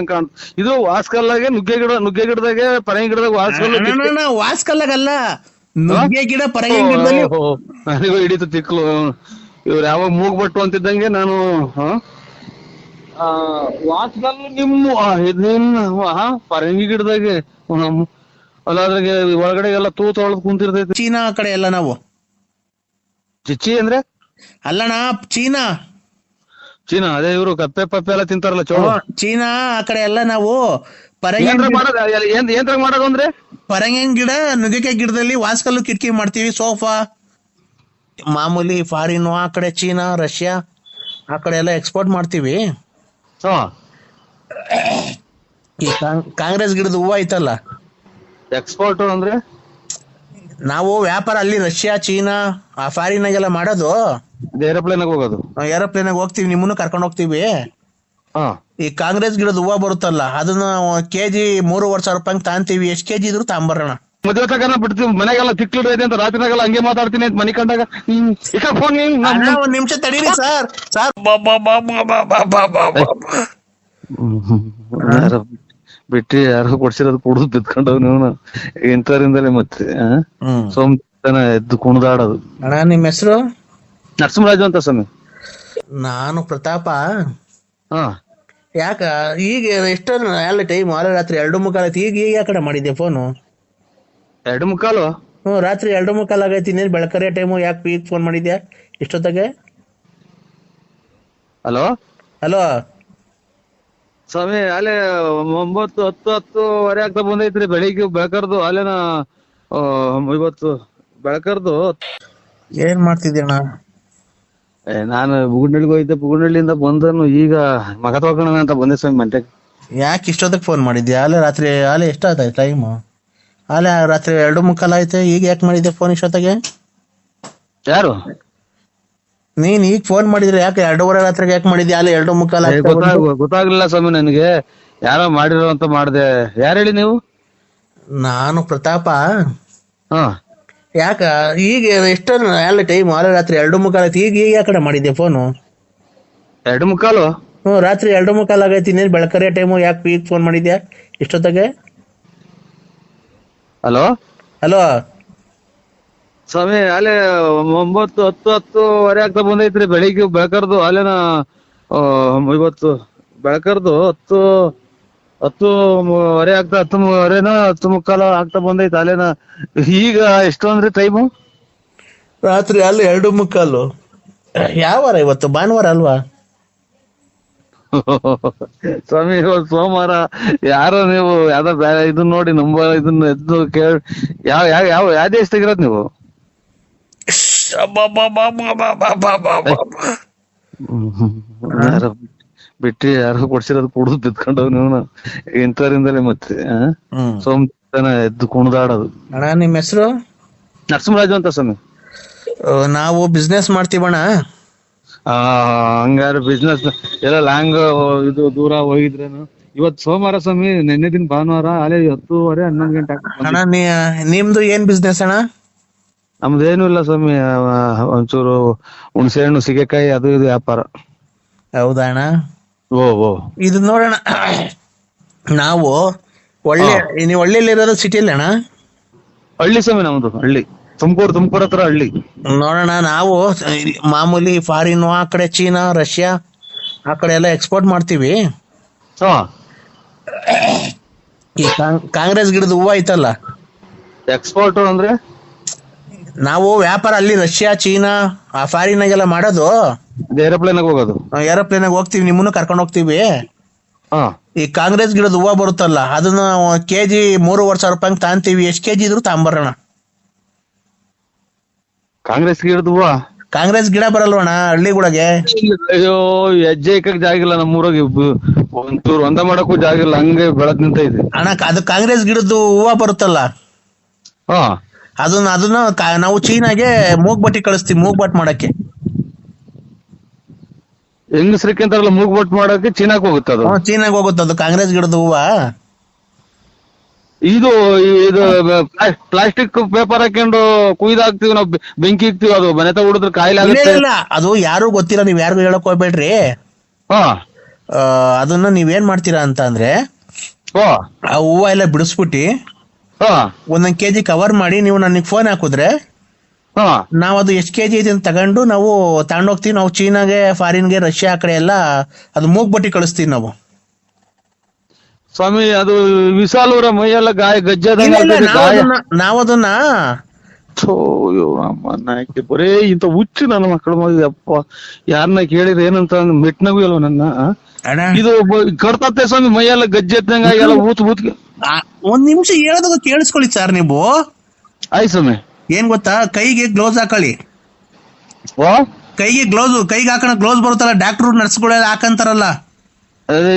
ಕಾಣ್ ಇದು ವಾಸ್ಕಲ್ಲಾಗೆ ನುಗ್ಗೆ ಗಿಡದಾಗೆ ಪರಂಗಿ ಗಿಡದಾಗ ವಾಸ್ಕಲ್ಲು ವಾಸ್ಕಲ್ಲಾಗಲ್ಲ, ನುಗ್ಗೆ ಗಿಡ ಪರಂಗಿ ಗಿಡದಲ್ಲಿ ನನಗೂ ಹಿಡಿತು ತಿಕ್ಲು. ಇವ್ರು ಯಾವಾಗ ಮೂಗ್ಬಟ್ಟು ಅಂತಿದ್ದಂಗೆ ನಾನು ವಾಸ್ಕಲ್ಲು ನಿಮ್ಮ ಪರಂಗಿ ಗಿಡದಾಗೆ ಅಲ್ಲಾದ್ರಾಗೆ ಒಳಗಡೆ ಎಲ್ಲ ತೊಳೆದು ಕುಂತಿರ್ತೈತಿ. ಚೀನಾ ಆ ಕಡೆ ಎಲ್ಲ ನಾವು ಚಿಚ್ಚಿ ಅಂದ್ರೆ ಅಲ್ಲಣ್ಣ, ಚೀನಾ ಚೀನಾ ಅದೇ ಇವ್ರು ಕಪ್ಪೆ ಪಪ್ಪೆ ಎಲ್ಲ ತಿಂತಾರಲ್ಲ ಚೋಳು. ಚೀನಾ ಆ ಕಡೆ ಎಲ್ಲ ನಾವು ಪರಂಗಿ ಏನ್ರಾಗ ಮಾಡೋದು ಅಂದ್ರೆ ಪರಂಗಿ ಗಿಡ, ನುಗ್ಗೆಕಾಯಿ ಗಿಡದಲ್ಲಿ ವಾಸ್ಕಲ್ಲು ಕಿಟಕಿ ಮಾಡ್ತೀವಿ, ಸೋಫಾ ಮಾಮೂಲಿ. ಫಾರಿನ್ ಆ ಕಡೆ ಚೀನಾ, ರಷ್ಯಾ ಆ ಕಡೆ ಎಲ್ಲ ಎಕ್ಸ್ಪೋರ್ಟ್ ಮಾಡ್ತೀವಿ. ಈ ಕಾಂಗ್ರೆಸ್ ಗಿಡದ ಹೂವು ಐತಲ್ಲ, ಎಕ್ಸ್ಪೋರ್ಟ್ ಅಂದ್ರೆ ನಾವು ವ್ಯಾಪಾರ ಅಲ್ಲಿ ರಷ್ಯಾ, ಚೀನಾ ಆ ಫಾರಿನಾಗೆಲ್ಲ ಮಾಡೋದು. ಏರೋಪ್ಲೇನ್ ಹೋಗೋದು, ಏರೋಪ್ಲೇನ್ ಹೋಗ್ತೀವಿ, ನಿಮ್ಮನ್ನು ಕರ್ಕೊಂಡು ಹೋಗ್ತೀವಿ. ಈ ಕಾಂಗ್ರೆಸ್ ಗಿಡದ ಹೂವು ಬರುತ್ತಲ್ಲ, ಅದನ್ನ ಕೆಜಿ 3,500 ರೂಪಾಯಿ ತಾಂತೀವಿ. ಎಷ್ಟ್ ಕೆಜಿ ಇದ್ರು ತಾಂಬರೋಣ. ಮದುವೆ ತಗನ ಬಿಡ್ತೀವಿ. ಮನೆಗೆಲ್ಲ ತಿಕ್ಲಿಡೈತೆ ಅಂತ ರಾತ್ರಿನಾಗೆಲ್ಲ ಹಂಗೆ ಮಾತಾಡ್ತೀನಿ ಅಂತ ಮನೆ ಕಂಡಾಗ ಫೋನ್. ಒಂದ್ ನಿಮಿಷ ತಡೀರಿ ಸರ್. ಬಿಟ್ಟಿ ಯಾರೋ ಕೊಡ್ಸಿರೋದು ಕುಡಿದು ಬಿದ್ಕೊಂಡವ್ ನೀವು ಇಂಥವ್ರಿಂದಲೇ ಮತ್ತೆ ಸೋಮತನ ಎದ್ದು ಕುಣಿದಾಡೋದು. ಅಣ್ಣ ನಿಮ್ ಹೆಸರು? ನರಸಿಂಹರಾಜು ಅಂತ ಸ್ವಾಮಿ. ನಾನು ಪ್ರತಾಪ. ಯಾಕ ಈಗ ಎಷ್ಟೊಂದು ಎಲ್ಲ ಟೈಮ್ ರಾತ್ರಿ 2:15 ಈಗ ಆ ಕಡೆ ಮಾಡಿದ್ದೆ ಫೋನು? 2:15 ರಾತ್ರಿ 2:15 ಆಗೈತಿ. ಇನ್ನೇನು ಬೆಳಕರಿಯ ಟೈಮು, ಯಾಕೆ ಈಗ ಫೋನ್ ಮಾಡಿದ್ಯಾ ಇಷ್ಟೊತ್ತಾಗೆ? ಹಲೋ ಹಲೋ ಸ್ವಾಮಿ, ಅಲ್ಲೇ 9:10-10:30 ಆಗ್ತಾ ಬಂದೈತ್ರಿ. ಬೆಳಿಗ್ಗೆ ಬೆಳಕರ್ದು ಅಲ್ಲೇನ ಇವತ್ತು ಬೆಳಕರ್ದು. ಏನ್ ಮಾಡ್ತಿದ್ದೀಣ? ನಾನು ಬುಗುಡ್ನಳ್ಳಿಗೆ ಹೋಗಿದ್ದೆ. ಬುಗುಡ್ನಳ್ಳಿಯಿಂದ ಬಂದನು ಈಗ ಮಗ ತಗೋಣ ಅಂತ ಬಂದೆ ಸ್ವಾಮಿ ಮಂಟೆಗೆ. ಯಾಕೆ ಇಷ್ಟೊತ್ತಕ್ಕೆ ಫೋನ್ ಮಾಡಿದ್ಯಾ? ರಾತ್ರಿ ಎಷ್ಟಾಯ್ತು ಟೈಮು? ರಾತ್ರಿ 2:15 ಆಯ್ತು. ಈಗ ಯಾಕೆ ಮಾಡಿದ್ದೆ ಫೋನ್ ಇಷ್ಟೊತ್ತಿಗೆ? ಯಾರು ನೀನ್ ಈಗ ಫೋನ್ ಮಾಡಿದ್ರೆ ಯಾಕೆ 2:15 ರಾತ್ರಿಗೆ ಯಾಕೆ ಮಾಡಿದ್ಯಾ? 2:15 ಗೊತ್ತಾಗ್ಲಿಲ್ಲ ಸ್ವಾಮಿ ನನಗೆ. ಯಾರೋ ಮಾಡಿರೋ ಅಂತ ಮಾಡ್ದೆ. ಯಾರು ಹೇಳಿ ನೀವು? ನಾನು ಪ್ರತಾಪ. ಯಾಕ ಈಗ ಎಷ್ಟೊಂದು ಎಲ್ಲ ಟೈಮ್ ರಾತ್ರಿ 2:15 ಈಗ ಆ ಕಡೆ ಮಾಡಿದ್ದೆ ಫೋನು? 2:15 ರಾತ್ರಿ 2:15 ಆಗೈತಿ. ಇನ್ನೇನು ಬೆಳಕರಿಯ ಟೈಮು, ಯಾಕೆ ಈಗ ಫೋನ್ ಮಾಡಿದ್ಯಾ ಇಷ್ಟೊತ್ತಿಗೆ? ಹಲೋ ಹಲೋ ಸ್ವಾಮಿ, ಅಲ್ಲೇ 9:10-10:30 ಆಗ್ತಾ ಬಂದೈತ್ರಿ. ಬೆಳಿಗ್ಗೆ ಬೆಳಕರ್ದು ಅಲ್ಲೇನ ಇವತ್ತು ಬೆಳಕರ್ದು 10:30 ಆಗ್ತಾ 10:30 ಆಗ್ತಾ ಬಂದೈತೆ ಅಲ್ಲೇನ. ಈಗ ಎಷ್ಟು ಅಂದ್ರೆ ಟೈಮು? ರಾತ್ರಿ 2:15. ಯಾವ ವಾರ ಇವತ್ತು? ಭಾನುವಾರ ಅಲ್ವಾ ಸ್ವಾಮಿ? ಇವತ್ತು ಸೋಮವಾರ. ಯಾರೋ ನೀವು ಯಾವ್ದೋ ಇದನ್ನ ನೋಡಿ ಇದನ್ನ ಎದ್ದು ಕೇಳಿ ಯಾವ ದೇಶದಾಗಿರೋದು ನೀವು? ಬಿಟ್ಟಿ ಯಾರೋ ಕೊಡ್ಸಿರೋದು ಕುಡಿದು ಬಿದ್ಕೊಂಡವ್ ನೀವು ಇಂಥವ್ರಿಂದಲೇ ಮತ್ತೆ ಸೋಮತನ ಎದ್ದು ಕುಣಿದಾಡೋದು. ಅಣ್ಣ ನಿಮ್ ಹೆಸರು? ನರಸಿಂಹರಾಜು ಅಂತ ಸ್ವಾಮಿ. ನಾವು ಬಿಸ್ನೆಸ್ ಮಾಡ್ತೀವಣ್ಣ. ಹಂಗಾರೆ ಬಿಸ್ನೆಸ್ ಎಲ್ಲ ಲಾಂಗ್ ಇದು ದೂರ ಹೋಗಿದ್ರೇನು? ಇವತ್ತು ಸೋಮವಾರ ಸ್ವಾಮಿ, ನೆನ್ನೆ ದಿನ ಭಾನುವಾರ. ಅಲ್ಲೇ 10:30 11 ಗಂಟೆ ಅಣ್ಣ ನಿಮ್ದು ಏನ್ ಬಿಸ್ನೆಸ್ ಅಣ್ಣ? ನಮ್ದೇನು ಇಲ್ಲ ಸ್ವಾಮಿ, ಒಂಚೂರು ಹುಣಸೆ ಹಣ್ಣು, ಸೀಗೆಕಾಯಿ ಅದು ಇದು ವ್ಯಾಪಾರ. ಹೌದಾ ಅಣ್ಣ? ಓ ಇದು ನೋಡೋಣ, ನಾವು ನೀವು ಹಳ್ಳಿಯಲ್ಲಿರೋದು ಸಿಟಿಯಲ್ಲಿ ಅಣ್ಣ? ಹಳ್ಳಿ ಸ್ವಾಮಿ, ನಮ್ದು ಹಳ್ಳಿ. ತುಮಕೂರು ಹತ್ರ ಹಳ್ಳಿ. ನೋಡೋಣ, ನಾವು ಮಾಮೂಲಿ ಫಾರಿನ್ ಆ ಕಡೆ ಚೀನಾ, ರಷ್ಯಾ ಆ ಕಡೆ ಎಲ್ಲ ಎಕ್ಸ್ಪೋರ್ಟ್ ಮಾಡ್ತೀವಿ. ಈ ಕಾಂಗ್ರೆಸ್ ಗಿಡದ ಹೂವು ಐತಲ್ಲ, ಎಕ್ಸ್ಪೋರ್ಟ್ ಅಂದ್ರೆ ನಾವು ವ್ಯಾಪಾರ ಅಲ್ಲಿ ರಷ್ಯಾ, ಚೀನಾ ಆ ಫಾರಿನಾಗೆಲ್ಲ ಮಾಡೋದು. ಏರೋಪ್ಲೇನ್ ಹೋಗೋದು, ಏರೋಪ್ಲೇನ್ ಹೋಗ್ತೀವಿ, ನಿಮ್ಮನ್ನು ಕರ್ಕೊಂಡು ಹೋಗ್ತೀವಿ. ಈ ಕಾಂಗ್ರೆಸ್ ಗಿಡದ ಹೂವು ಬರುತ್ತಲ್ಲ, ಅದನ್ನ ಕೆಜಿ 3,500 ರೂಪಾಯಿ ತಾಂತೀವಿ. ಎಷ್ಟ್ ಕೆಜಿ ಇದ್ರು ತಾಂಬರೋಣ. ಕಾಂಗ್ರೆಸ್ ಗಿಡದ ಹೂವ? ಕಾಂಗ್ರೆಸ್ ಗಿಡ ಬರಲ್ವಣ್ಣ ಹಳ್ಳಿಗಳಿಗೆ? ಅಯ್ಯೋ, ಹೆಜ್ಜೆ ಇಕ್ಕಕ್ ಜಾಗ ಇಲ್ಲ ನಮ್ಮೂರಾಗ. ಒಂಚೂರು ಒಂದ ಮಾಡಕ್ಕೂ ಜಾಗ ಇಲ್ಲ, ಹಂಗೆ ಬೆಳದ್ ನಿಂತೈತಿ ಅಣ್ಣ. ಅದು ಕಾಂಗ್ರೆಸ್ ಗಿಡದ್ದು ಹೂವ ಬರುತ್ತಲ್ಲ, ಅದನ್ನ ನಾವು ಚೀನಾಗೆ ಮೂಗ್ಬಟ್ಟಿ ಕಳಿಸ್ತೀವಿ, ಮೂಗ್ಬಟ್ ಮಾಡಕ್ಕೆ. ಹೆಂಗಸ್ರಿಕೆ ಅಂತಾರಲ್ಲ, ಮೂಗ್ಬಟ್ ಮಾಡಕ್ಕೆ ಚೀನಾಕ್ ಹೋಗುತ್ತೆ ಅದು. ಚೀನಾಗ್ ಹೋಗುತ್ತೆ ಅದು ಕಾಂಗ್ರೆಸ್ ಗಿಡದ ಹೂವ. ಇದು ಪ್ಲಾಸ್ಟಿಕ್ ಪೇಪರ್ ಹಾಕೊಂಡು ಕುಯ್ದು ಹಾಕ್ತಿವಿ ನಾವು, ಬೆಂಕಿ ಇಕ್ತಿವಿ. ಅದು ಮನೆ ತಗೊಡಿದ್ರೆ ಕಾಯಿಲೆ ಆಗುತ್ತೆ. ಅದು ಯಾರು ಗೊತ್ತಿಲ್ಲ, ನೀವ್ ಯಾರಿಗೂ ಹೇಳಕ್ ಹೋಗ್ಬೇಡ್ರಿ. ಅದನ್ನ ನೀವೇನ್ ಮಾಡ್ತೀರಾ ಅಂತ ಅಂದ್ರೆ ಓ ಆ ಹೂವ ಎಲ್ಲ ಬಿಡಿಸ್ಬಿಟ್ಟು ಹಾ ಒಂದೊಂದ್ ಕೆಜಿ ಕವರ್ ಮಾಡಿ ನೀವು ನನಗೆ ಫೋನ್ ಹಾಕಿದ್ರೆ ಹಾ ನಾವು ಅದು ಎಷ್ಟು ಕೆಜಿ ಐತೆ ಅಂತ ತಗೊಂಡು ನಾವು ತಗೊಂಡೋಗ್ತೀವಿ. ನಾವು ಚೀನಾಗೆ, ಫಾರಿನ್ಗೆ, ರಷ್ಯಾ ಆ ಕಡೆ ಎಲ್ಲ ಅದು ಮೂಗ್ಬಟ್ಟಿ ಕಳಿಸ್ತೀವಿ ನಾವು. ಸ್ವಾಮಿ ಅದು ವಿಶಾಲೂರ ಮೈಯೆಲ್ಲ ಗಜ್ಜೆದಂಗ ಇಲ್ಲ, ಇಲ್ಲ, ಗಾಯ. ನಾವು ಅದನ್ನ ಥೋ, ಅಯ್ಯೋ, ಅಮ್ಮನಾಯ್ಕೆ ಬರೇ ಇಂತ ಹುಚ್ಚು ನನ್ನ ಮಕ್ಕಳ ಮಗ ಅಪ್ಪ. ಯಾರನ್ನ ಕೇಳಿದ್ರೆ ಏನಂತ ಮೆಟ್ನಗೂ ಇಲ್ವ ನನ್ನ ಅಣ್ಣ ಇದು ಕಡ್ತತ್ತೆ ಸ್ವಾಮಿ ಮೈಯೆಲ್ಲ ಗಜ್ಜೆದ್ದಂಗ ಎಲ್ಲ ಊತ್ ಒಂದ್ ನಿಮಿಷ ಹೇಳೋದಾಗ ಕೇಳಿಸ್ಕೊಳ್ಳಿ ಸರ್ ನೀವು. ಆಯ್ತು ಸ್ವಾಮಿ. ಏನ್ ಗೊತ್ತಾ, ಕೈಗೆ ಗ್ಲೌಸ್ ಹಾಕೊಳ್ಳಿ. ಓ ಕೈಗೆ ಕೈಗೆ ಹಾಕೋಣ ಗ್ಲೌಸ್ ಬರುತ್ತಲ್ಲ, ಡಾಕ್ಟರ್ ನರ್ಸ್ಗಳೆಲ್ಲ ಹಾಕಂತಾರಲ್ಲ,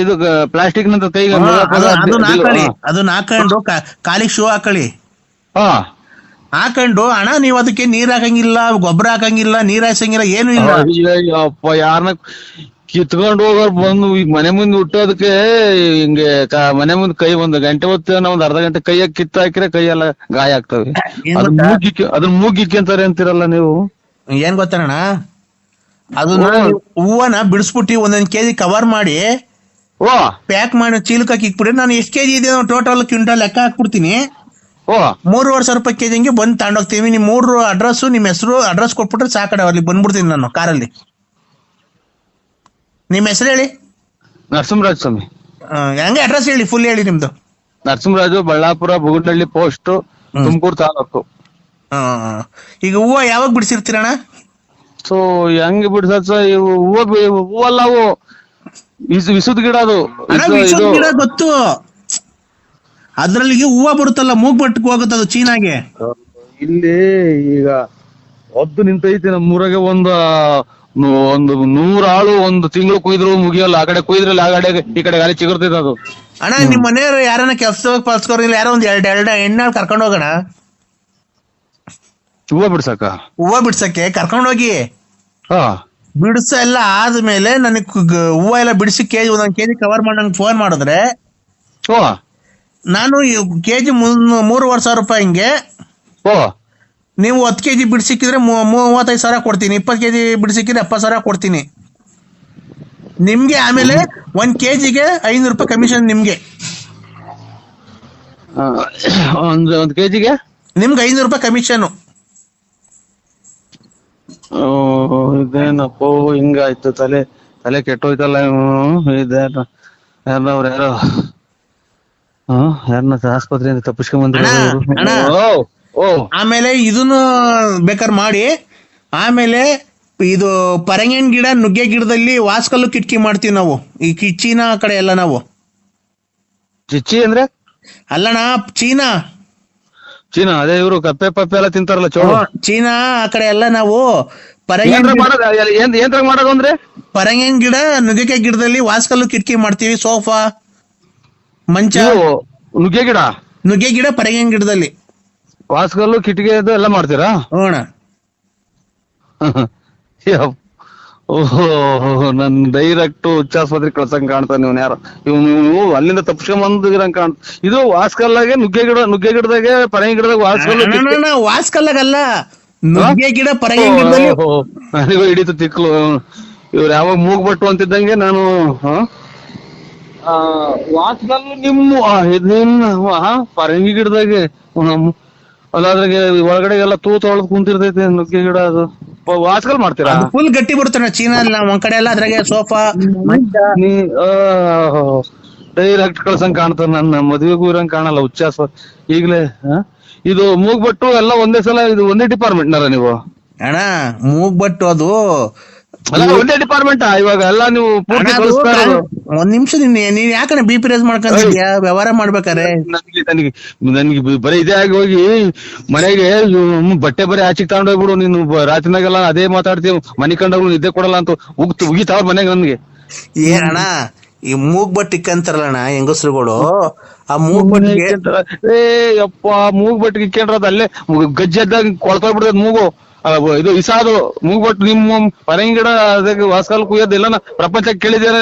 ಇದು ಪ್ಲಾಸ್ಟಿಕ್ ನಂತ ಕೈಗೆ ಅದನ್ನ ಹಾಕೊಂಡು ಕಾಲಿಗೆ ಶೂ ಹಾಕೊಳ್ಳಿ. ಹಾ ಹಾಕೊಂಡು ಅಣ್ಣ ನೀವು ಅದಕ್ಕೆ ನೀರ್ ಹಾಕಂಗಿಲ್ಲ, ಗೊಬ್ಬರ ಹಾಕಂಗಿಲ್ಲ, ನೀರ್ ಹಾಯ್ಸಂಗಿಲ್ಲ, ಏನು ಇಲ್ಲ. ಅಪ್ಪ ಯಾರನ್ನ ಕಿತ್ಕೊಂಡು ಹೋಗೋರು ಬಂದು ಈಗ ಮನೆ ಮುಂದೆ ಹುಟ್ಟೋದಕ್ಕೆ ಹಿಂಗೆ ಮನೆ ಮುಂದೆ ಕೈ ಒಂದು ಗಂಟೆ ಹೊತ್ತು ಒಂದ್ ಅರ್ಧ ಗಂಟೆ ಕೈಯಾಗ ಕಿತ್ತ ಹಾಕಿದ್ರೆ ಕೈ ಎಲ್ಲ ಗಾಯ ಆಗ್ತವೆ. ಅದನ್ನ ಮೂಗಿಕ್ಕಂತಾರೆ ಅಂತೀರಲ್ಲ ನೀವು. ಏನ್ ಗೊತ್ತಣ್ಣ, ಅದನ್ನ ಹೂವನ ಬಿಡಿಸ್ಬಿಟ್ಟು ಒಂದೊಂದ್ ಕೆಜಿ ಕವರ್ ಮಾಡಿ ಓ ಪ್ಯಾಕ್ ಮಾಡಿ ಚೀಲಕ್ಕೆ ಇಕ್ಬಿಡಿ. ನಾನು ಎಷ್ಟು ಕೆಜಿ ಇದೆ ಟೋಟಲ್ ಕ್ವಿಂಟಲ್ ಲೆಕ್ಕ ಹಾಕ್ಬಿಡ್ತೀನಿ. ಓ 3,500 ರೂಪಾಯಿ ಕೆಜಿ ಹಂಗೆ ಬಂದು ತಗೊಂಡೋಗ್ತೀವಿ. ನಿಮ್ 3 ಅಡ್ರೆಸ್, ನಿಮ್ ಹೆಸರು, ಅಡ್ರೆಸ್ ಕೊಟ್ಬಿಟ್ರೆ ಸಾಕಡೆ ಅಲ್ಲಿ ಬಂದ್ಬಿಡ್ತೀನಿ ನಾನು ಕಾರಲ್ಲಿ. ನಿಮ್ ಹೆಸರು ಹೇಳಿ. ನರಸಿಂಹರಾಜ್ ಸ್ವಾಮಿ. ಹಂಗೆ ಅಡ್ರೆಸ್ ಹೇಳಿ, ಫುಲ್ ಹೇಳಿ ನಿಮ್ದು. ನರಸಿಂಹರಾಜು, ಬಳ್ಳಾಪುರ, ಬುಗುಡಹಳ್ಳಿ ಪೋಸ್ಟ್, ತುಮಕೂರು ತಾಲೂಕು. ಈಗ ಹೂವ ಯಾವಾಗ ಬಿಡಿಸಿರ್ತೀರಣ್ಣ? ಸೊ ಹೆಂಗ್ ಬಿಡ್ಸ ಹೂವಲ್ಲ ಅವು ವಿಸುದ್ ಗಿಡ. ಅದು ಗಿಡ ಗೊತ್ತು, ಅದ್ರಲ್ಲಿ ಹೂವ ಬರುತ್ತಲ್ಲ, ಮೂಗ್ಬಟ್ಟಕ್ಕೆ ಹೋಗುತ್ತೆ ಅದು ಚೀನಾಗೆ. ಇಲ್ಲಿ ಈಗ ಒದ್ದು ನಿಂತೈತಿ ನಮ್ಮೂರಾಗೆ ಒಂದು 100 ಆಳು ಒಂದು ತಿಂಗಳು ಕುಯ್ದ್ರು ಮುಗಿಯಲ್ಲ. ಆ ಕಡೆ ಕುಯ್ದ್ರಲ್ಲಿ ಆ ಕಡೆ ಈ ಕಡೆ ಗಾಳಿ ಚಿಗುರ್ತೈತೆ ಅದು. ಅಣ್ಣ ನಿಮ್ ಮನೆಯವ್ರು ಯಾರನ್ನ ಕೆಲ್ಸ ಪಲ್ಸ್ಕೋರ್ ಇಲ್ಲ, ಯಾರೋ ಒಂದ್ ಎರಡು ಎಣ್ಣೆ ಕರ್ಕೊಂಡ್ ಹೋಗೋಣ. ಹೂವ ಬಿಡ್ಸಕ್ಕ, ಹೂವ ಬಿಡ್ಸಕ್ಕೆ ಕರ್ಕೊಂಡೋಗಿ ಹಾ ಬಿಡಿಸ ಎಲ್ಲ ಆದ್ಮೇಲೆ ನನಗ್ ಹೂವ ಎಲ್ಲ ಬಿಡಿಸಿ ಒಂದೊಂದ್ ಕೆಜಿ ಕವರ್ ಮಾಡಿ ನಂಗೆ ಫೋನ್ ಮಾಡಿದ್ರೆ ಓ ನಾನು ಕೆಜಿ 3,500 ರೂಪಾಯಿ ಹಿಂಗೆ. ಓ ನೀವು 10 ಕೆಜಿ ಬಿಡಿಸಿಕ್ಕಿದ್ರೆ 35,000 ಕೊಡ್ತೀನಿ. 20 ಕೆಜಿ ಬಿಡಿಸಿಕ್ಕಿದ್ರೆ 70,000 ಕೊಡ್ತೀನಿ ನಿಮ್ಗೆ. ಆಮೇಲೆ 1 ಕೆಜಿಗೆ 500 ರೂಪಾಯಿ ಕಮಿಷನ್ ನಿಮ್ಗೆ. ಒಂದ್ ಕೆಜಿಗೆ ನಿಮ್ಗೆ 500 ರೂಪಾಯಿ ಕಮಿಷನ್. ಇದೇನಪ್ಪ ಹಿಂಗಾಯ್ತು, ತಲೆ ಕೆಟ್ಟೋಯ್ತಲ್ಲ. ಇದೇನ ಯಾರೋ ಯಾರನ್ನ ಆಸ್ಪತ್ರೆಯಿಂದ ತಪ್ಪಿಸ್ಕೊಂಡ್ ಬಂದ್ರು. ಆಮೇಲೆ ಇದನ್ನು ಬೇಕಾದ್ರೆ ಮಾಡಿ. ಆಮೇಲೆ ಇದು ಪರಂಗಿನ ಗಿಡ, ನುಗ್ಗೆ ಗಿಡದಲ್ಲಿ ವಾಸ್ಕಲ್ಲು ಕಿಟಕಿ ಮಾಡ್ತೀವಿ ನಾವು. ಈ ಚೀನಾ ಕಡೆ ಎಲ್ಲ ನಾವು. ಚಿಚ್ಚಿ ಅಂದ್ರೆ ಅಲ್ಲಣ್ಣ, ಚೀನಾ ಅದೇ ಇವ್ರು ಕಪ್ಪೆ ಪಪ್ಪೆ ಎಲ್ಲ ತಿಂತಾರಲ್ಲ ಚೋಳು. ಚೀನಾ ಆ ಕಡೆ ಎಲ್ಲ ನಾವು ಏನ್ರಾಗ ಮಾಡೋದು ಅಂದ್ರೆ ಪರಂಗಿನ ಗಿಡ, ನುಗ್ಗೆಕಾಯಿ ಗಿಡದಲ್ಲಿ ವಾಸ್ಕಲ್ಲು ಕಿಟಕಿ ಮಾಡ್ತೀವಿ. ಸೋಫಾ, ಮಂಚ. ನುಗ್ಗೆ ಗಿಡ ಪರಂಗಿನ ಗಿಡದಲ್ಲಿ ವಾಸ್ಕಲ್ಲು ಕಿಟಕಿ ಎಲ್ಲ ಮಾಡ್ತೀರಾ? ಹೋಣ. ಓಹೋ, ನನ್ ಡೈರೆಕ್ಟ್ ಹುಚ್ಚಾಸ್ಪತ್ರೆ ಕಳ್ಸಂಗ್ ಕಾಣ್ತಾನೆ ಇವ್ನು. ಯಾರು ನೀವು ಅಲ್ಲಿಂದ ತಪ್ಸ್ಕೊಂಡ್ ಬಂದಿರಂಗ್ ಕಾಣ್ತ. ಇದು ವಾಸ್ಕಲ್ಲಾಗೆ ನುಗ್ಗೆ ಗಿಡದಾಗೆ ಪರಂಗಿ ಗಿಡದಾಗ ವಾಸ್ಕಲ್ಲಾಗಲ್ಲ, ನುಗ್ಗೆ ಗಿಡ ಪರಂಗಿ ಗಿಡದಲ್ಲಿ. ನನಗೂ ಹಿಡಿತು ತಿಕ್ಲು. ಇವ್ರು ಯಾವಾಗ ಮೂಗ್ಬಟ್ಟು ಅಂತಿದ್ದಂಗೆ ನಾನು ವಾಸ್ಕಲ್ಲು ನಿಮ್ಮ ಪರಂಗಿ ಗಿಡದಾಗೆ ಅಲ್ಲಾದ್ರಾಗೆ ಒಳಗಡೆಗೆಲ್ಲ ತೂತ್ ಒಳದ್ ಕುಂತಿರ್ತೈತೆ ನುಗ್ಗೆ ಗಿಡ. ಅದು ವಾಸ್ಕಲ್ ಮಾಡ್ತೀರಾ? ಫುಲ್ ಗಟ್ಟಿ ಬರುತ್ತೆ ಚೀನಾ. ಒಂದ್ ಕಡೆ ಎಲ್ಲ ಅದ್ರಾಗೆ ಸೋಫಾ, ಡೈರೆಕ್ಟ್ ಕಳ್ಸಂಗ್ ಕಾಣ್ತಾರ. ನನ್ನ ಮದ್ವೆಗೂ ಇರಂಗ್ ಕಾಣಲ್ಲ ಹುಚ್ಚಾಸ್ಪತ್ರೆ ಈಗ್ಲೇ. ಇದು ಮೂಗ್ಬಟ್ಟು ಎಲ್ಲ ಒಂದೇ ಸಲ, ಇದು ಒಂದೇ ಡಿಪಾರ್ಟ್ಮೆಂಟ್ ನಲ್ಲ ನೀವು? ಅಣ್ಣ ಮೂಗ್ಬಟ್ಟು ಅದು ಒಂದೇ ಡಿಪಾರ್ಟ್ಮೆಂಟ್ ಇವಾಗ ಎಲ್ಲ ನೀವು ಪೂರ್ತಿ ಕಳಿಸ್ತಾ ಇರೋದು. ಒಂದ್ ನಿಮಿಷ, ನೀನ್ ಯಾಕಂದ್ರೆ BP ರೇಸ್ ಮಾಡ್ಕೊಂಡಿದ್ಯಾ ವ್ಯವಹಾರ ಮಾಡ್ಬೇಕಾರೆ? ನನಗೆ ಬರೀ ಇದೇ ಆಗಿ ಹೋಗಿ ಮನೆಗೆ ಬಟ್ಟೆ ಬರೀ ಆಚೆಗೆ ತಗೊಂಡೋಗ್ಬಿಡು. ನೀನು ರಾತ್ರಿನಾಗೆಲ್ಲ ಅದೇ ಮಾತಾಡ್ತೀವಿ, ಮನೆ ಕಂಡವ್ರು ನಿದ್ದೆ ಕೊಡಲ್ಲ ಅಂತ ಉಗಿತಾವ ಮನೆಗೆ ನನ್ಗೆ. ಏನಣ್ಣ ಈ ಮೂಗ್ಬಟ್ಟು ಇಕ್ಕಂತಾರಲ್ಲಣ್ಣ ಹೆಂಗಸ್ರುಗಳು, ಆ ಮೂಗ್ಬಟ್ಟಿಗೆ ಯಪ್ಪ ಮೂಗ್ಬಟ್ಟಿಗೆ ಇಕ್ಕೇನ್ರದ ಅಲ್ಲೇ ಗಜ್ಜೆದ್ದಾಗ ಕೊಳ್ತೋಗ್ಬಿಡ್ತದ ಮೂಗು. ಇದು ಇಸಾದು ಮೂಗ್ಬಟ್ಟು ನಿಮ್ಮ ಪರಂಗಿ ಗಿಡ ಅದಕ್ಕೆ ವಾಸ್ಕಲ್ ಕುಯ್ಯೋದಿಲ್ಲ. ಪ್ರಪಂಚಕ್ಕೆ ಕೇಳಿದೇನ?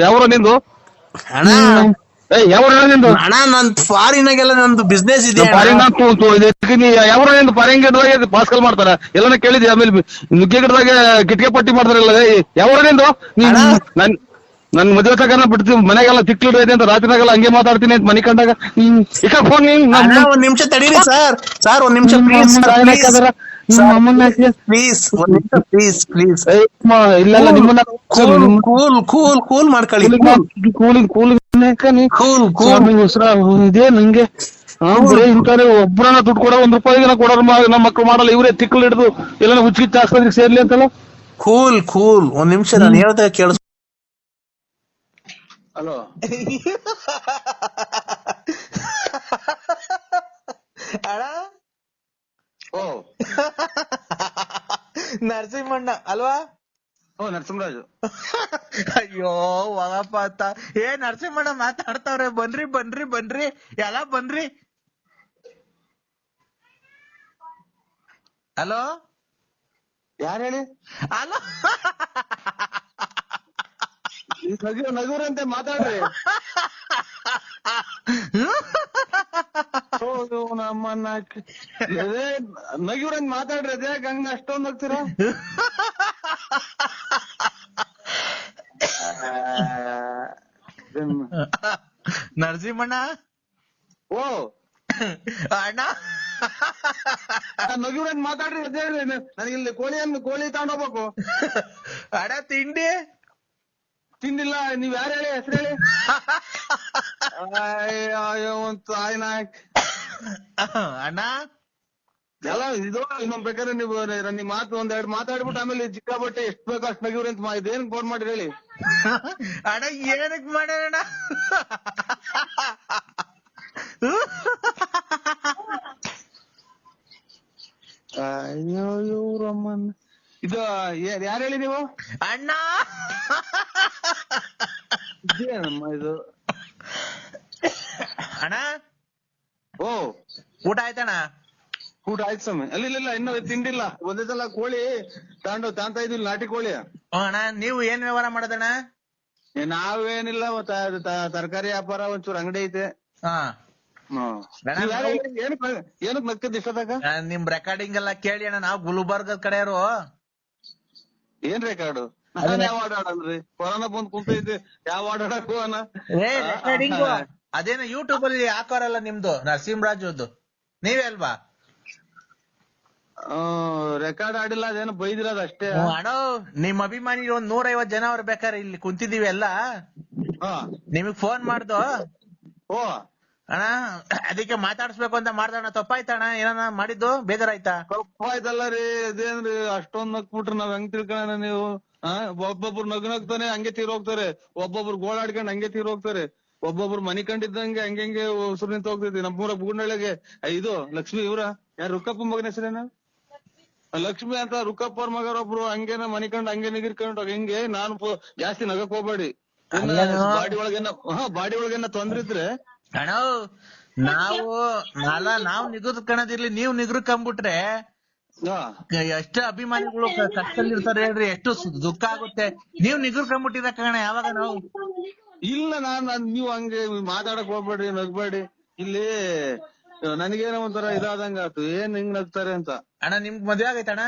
ಯಾವ್ರ ನಿಂದು? ಅಣ್ಣ ಯಾವ್ರ ನಿಂದು? ಅಣ್ಣ ನನ್ ಫಾರಿನಾಗೆಲ್ಲ ನಂದು ಬಿಸ್ನೆಸ್ ಇದೆ. ಯಾವ್ರ ನಿಂದು ಪರಂಗಿ ಗಿಡದಾಗ ವಾಸ್ಕಲ್ ಮಾಡ್ತಾರ ಎಲ್ಲಾನ ಕೇಳಿದ್ಯಾ? ಆಮೇಲೆ ನುಗ್ಗೆ ಗಿಡದಾಗ ಕಿಟಕಿ ಪಟ್ಟಿ ಮಾಡ್ತಾರಲ್ಲ, ಯಾವ್ರ ನಿಂದು? ನನ್ ಮದ್ವೆ ತಗನ ಬಿಡ್ತೀವಿ ಮನೆಗೆಲ್ಲ ತಿಕ್ಲಿಡೈತೆ ಅಂತ ರಾತ್ರಿನಾಗೆಲ್ಲ ಹಂಗೆ ಮಾತಾಡ್ತೀನಿ ಅಂತ ಮನಿ ಕಂಡಾಗ ಈಗ ಫೋನ್ ಅಣ್ಣ ಒಂದ್ ನಿಮಿಷ ತಡೀರಿ ಸರ್ ಒಂದ್ ನಿಮಿಷ ಪ್ಲೀಸ್ ನಿಮ್ಮ ಅಮ್ಮನ್ನ ಪ್ಲೀಸ್ ಒಂದ್ ನಿಮಿಷ ಪ್ಲೀಸ್ ಇಲ್ಲೆಲ್ಲ ನಿಮ್ಮನ್ನ ಕೂಲ್ ಮಾಡ್ಕೊಳ್ಳಿ ಸ್ವಾಮಿ ಉಸ್ರ ಇದೇ ನಂಗೆ ಬರೀ ಇಂತಾರೆ ಒಬ್ಬರನ್ನ ದುಡ್ಡು ಕೊಡೋ ₹1 ಕೊಡೋರು ನಮ್ಮ ಮಕ್ಳು ಮಾಡಲ್ಲ ಇವರೇ ತಿಕ್ಕಲು ಹಿಡಿದು ಎಲ್ಲ ಹುಚ್ಚಿಚ್ಚ ಆಸ್ಪತ್ರೆಗೆ ಸೇರ್ಲಿ ಅಂತಲ್ಲ. ಕೂಲ್ ಒಂದ್ ನಿಮಿಷ ನಾನು ಹೇಳ್ದಾಗ ಕೇಳಿಸ್. ಹಲೋ ಅಣ್ಣ ಓ ನರಸಿಂಹಣ್ಣ ಅಲ್ವಾ? ಓ ನರಸಿಂಹರಾಜು. ಅಯ್ಯೋ ಹೋಗಪ್ಪ ಅಂತ ನರಸಿಂಹಣ್ಣ ಮಾತಾಡ್ತಾವ್ರೆ. ಬನ್ರಿ ಎಲ್ಲ ಬನ್ರಿ. ಹಲೋ ಯಾರು ಹೇಳಿ? ಹಲೋ ನಗುರಂತೆ ಮಾತಾಡ್ರಿ. ಹೌದು ನಮ್ಮನ್ನ ನಗಿವ್ರಂತ ಮಾತಾಡ್ರಿ. ಅದೇ ಹಂಗ ಅಷ್ಟೊಂದ್ ಹೋಗ್ತೀರಾ? ನರಸಿಂಹಣ್ಣ ಓ ಅಣ್ಣ ನಗಿವ್ರಂತ ಮಾತಾಡ್ರಿ. ಅದೇ ನನಗೆ ಇಲ್ಲಿ ಕೋಳಿ ತಗೊಂಡೋಗ್ಬೇಕು. ಅಣ್ಣ ತಿಂಡಿ ತಿಂದಿಲ್ಲ. ನೀವ್ ಯಾರು ಹೇಳಿ? ಹೆಸರು ಹೇಳಿ. ಅಯ್ಯೋ ಒಂದ್ ತಾಯಿನ ಅಣ್ಣ ಎಲ್ಲ ಇದು ಇನ್ನೊಂದ್ ಬೇಕಾದ್ರೆ ನೀವು ನಿಮ್ ಮಾತು ಒಂದೆರಡು ಮಾತಾಡ್ಬಿಟ್ಟು ಆಮೇಲೆ ಚಿಕ್ಕಾಬಟ್ಟೆ ಎಷ್ಟು ಬೇಕೋ ಅಷ್ಟು ನಗಿವ್ರಿ ಅಂತ ಇದೇನ್ ಫೋನ್ ಮಾಡಿ ಹೇಳಿ. ಅಣ್ಣ ಏನಕ್ ಮಾಡ್ಯಾರಣ್ಣ? ಅಯ್ಯೋ ಇವ್ರಮ್ಮನ್ ಇದು ಯಾರು ಹೇಳಿ ನೀವು? ಅಣ್ಣ ಇದೇನಮ್ಮ ಇದು? ಅಣ್ಣ ಓ ಊಟ ಆಯ್ತಣ್ಣ? ಊಟ ಆಯ್ತು ಸ್ವಾಮಿ. ಇಲ್ಲ ಇನ್ನೂ ತಿಂಡಿಲ್ಲ. ಒಂದೇ ಸಲ ಕೋಳಿ ತಾಂತ ಇದ್ವಿ, ನಾಟಿ ಕೋಳಿ. ಅಣ್ಣ ನೀವು ಏನ್ ವ್ಯವಹಾರ ಮಾಡೋದಣ್ಣ? ನಾವೇನಿಲ್ಲ ತರಕಾರಿ ವ್ಯಾಪಾರ, ಒಂಚೂರು ಅಂಗಡಿ ಐತೆ. ಏನಕ್ ನಕ್ಕದ್ ಇಷ್ಟದಾಗ? ನಿಮ್ ರೆಕಾರ್ಡಿಂಗ್ ಎಲ್ಲ ಕೇಳಿ ಅಣ್ಣ, ನಾವು ಗುಲ್ಬರ್ಗದ ಕಡೆಯವರು. ಏನ್ ರೆಕಾರ್ಡು? ಯಾವ ಆಡಾಡಲ್ರಿ? ಕೊರೋನಾ ಬಂದ್ ಕುಂತೈತಿ, ಯಾವ ಆಡಾಡಕು ಅನ್ನ ರೆಕಾರ್ಡಿಂಗ್ ಅದೇನೋ ಯೂಟ್ಯೂಬ್ ಅಲ್ಲಿ ಹಾಕೋರಲ್ಲ ನಿಮ್ದು ನರಸಿಂಹರಾಜುದು, ನೀವೇ ಅಲ್ವಾ? ರೆಕಾರ್ಡ್ ಆಡಿಲ್ಲ, ಅದೇನೋ ಬೈದಿರೋದು ಅಷ್ಟೇ. ಅಣ್ಣ ನಿಮ್ ಅಭಿಮಾನಿ ಒಂದ್ 150 ಜನ ಅವ್ರ ಬೇಕಾರೆ ಇಲ್ಲಿ ಕುಂತಿದೀವಿ ಎಲ್ಲ. ನಿಮಗ್ ಫೋನ್ ಮಾಡ್ದು ಓ ಅಣ್ಣ, ಅದಕ್ಕೆ ಮಾತಾಡ್ಸ್ಬೇಕು ಅಂತ ಮಾಡ್ದಣ್ಣ. ತಪ್ಪಾಯ್ತಣ್ಣ? ಏನ ಮಾಡಿದ್ದು ಬೇಜಾರಾಯ್ತಾ? ತಪ್ಪಾಯ್ತಲ್ಲ ರೀ. ಅದೇನ್ರಿ ಅಷ್ಟೊಂದ್ ನಕ್ಬಿಟ್ರೆ ನಾವ್ ಹೆಂಗ್ ತಿಳ್ಕೊಳ್ಳೋಣ? ನೀವು ಒಬ್ಬೊಬ್ರು ನಗ್ತಾನೆ ಹಂಗೆ ತೀರೋಗ್ತಾರೆ, ಒಬ್ಬೊಬ್ರು ಗೋಳಾಡ್ಕೊಂಡ್ ಹಂಗೆ ತೀರೋಗ್ತಾರೆ, ಒಬ್ಬೊಬ್ರು ಮನಿ ಕಂಡಿದ್ದಂಗೆ ಹಂಗೆ ಉಸಿರು ನಿಂತ ಹೋಗ್ತೈತಿ. ನಮ್ಮೂರ ಬೂಡ್ನಳ್ಳಿಗೆ ಇದು ಲಕ್ಷ್ಮಿ ಇವ್ರ ಯಾರು ರುಕ್ಕಪ್ಪ ಮಗನ ಹೆಸರೇನ? ಲಕ್ಷ್ಮಿ ಅಂತ ರುಕ್ಕಪ್ಪ ಅವ್ರ ಮಗರೊಬ್ರು ಹಂಗೇನ ಮನಿ ಕಂಡು ಹಂಗೆ ನಿಗಿರ್ಕೊಂಡು ಹೆಂಗೆ. ನಾನು ಜಾಸ್ತಿ ನಗಕ್ ಹೋಗ್ಬೇಡಿ. ಬಾಡಿ ಒಳಗೇನ ತೊಂದ್ರೆ ಇದ್ರೆ ಅಣ್ಣ ನಾವು ನಿಗರ್ಕಣದಿರ್ಲಿ, ನೀವು ನಿಗರ್ಕೊಂಡ್ಬಿಟ್ರೆ ಎಷ್ಟು ಅಭಿಮಾನಿಗಳು ಕಷ್ಟದಲ್ಲಿ ಇರ್ತಾರೆ ಹೇಳ್ರಿ, ಎಷ್ಟು ದುಃಖ ಆಗುತ್ತೆ. ನೀವು ನಿಗರ್ಕೊಂಡ್ಬಿಟ್ಟಿರ ಕಣ ಯಾವಾಗ ನಾವು ಇಲ್ಲ. ನೀವು ಹಂಗೆ ಮಾತಾಡಕ್ ಹೋಗ್ಬೇಡ್ರಿ, ನಗ್ಬೇಡಿ. ಇಲ್ಲಿ ನನಗೇನೋ ಒಂಥರ ಇದಾದಂಗ ಆಯ್ತು. ಏನ್ ಹಿಂಗ್ ನಗ್ತಾರೆ ಅಂತ. ಅಣ್ಣ ನಿಮ್ಗ್ ಮದ್ವೆ ಆಗೈತಣ್ಣ?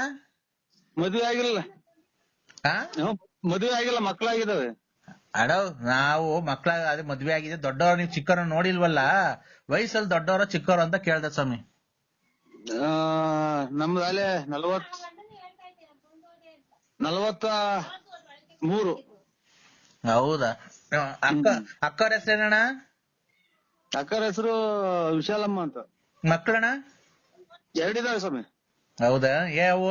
ಮದ್ವೆ ಆಗಿಲ್ಲ. ಮದ್ವೆ ಆಗಿಲ್ಲ, ಮಕ್ಳಾಗಿದ್ದಾವೆ. ಅಣ್ಣ ನಾವು ಅದೇ ಮದ್ವೆ ಆಗಿದೆ. ದೊಡ್ಡವ್ರು ನೀವು ಚಿಕ್ಕವ್ರ ನೋಡಿಲ್ವಲ್ಲ, ವಯಸ್ಸಲ್ಲಿ ದೊಡ್ಡವ್ರ ಚಿಕ್ಕವ್ರ ಅಂತ ಕೇಳ್ದೆ ಸ್ವಾಮಿ. ನಮ್ದು ಅಲ್ಲೇ 43. ಹೌದಾ? ಅಕ್ಕವ್ರ ಹೆಸರೇನಣ್ಣ? ಅಕ್ಕರ ಹೆಸರು ವಿಶಾಲಮ್ಮ ಅಂತ. ಮಕ್ಕಳಣ್ಣ? 2 ಇದಾವೆ ಸ್ವಾಮಿ. ಹೌದಾ? ಯಾವ?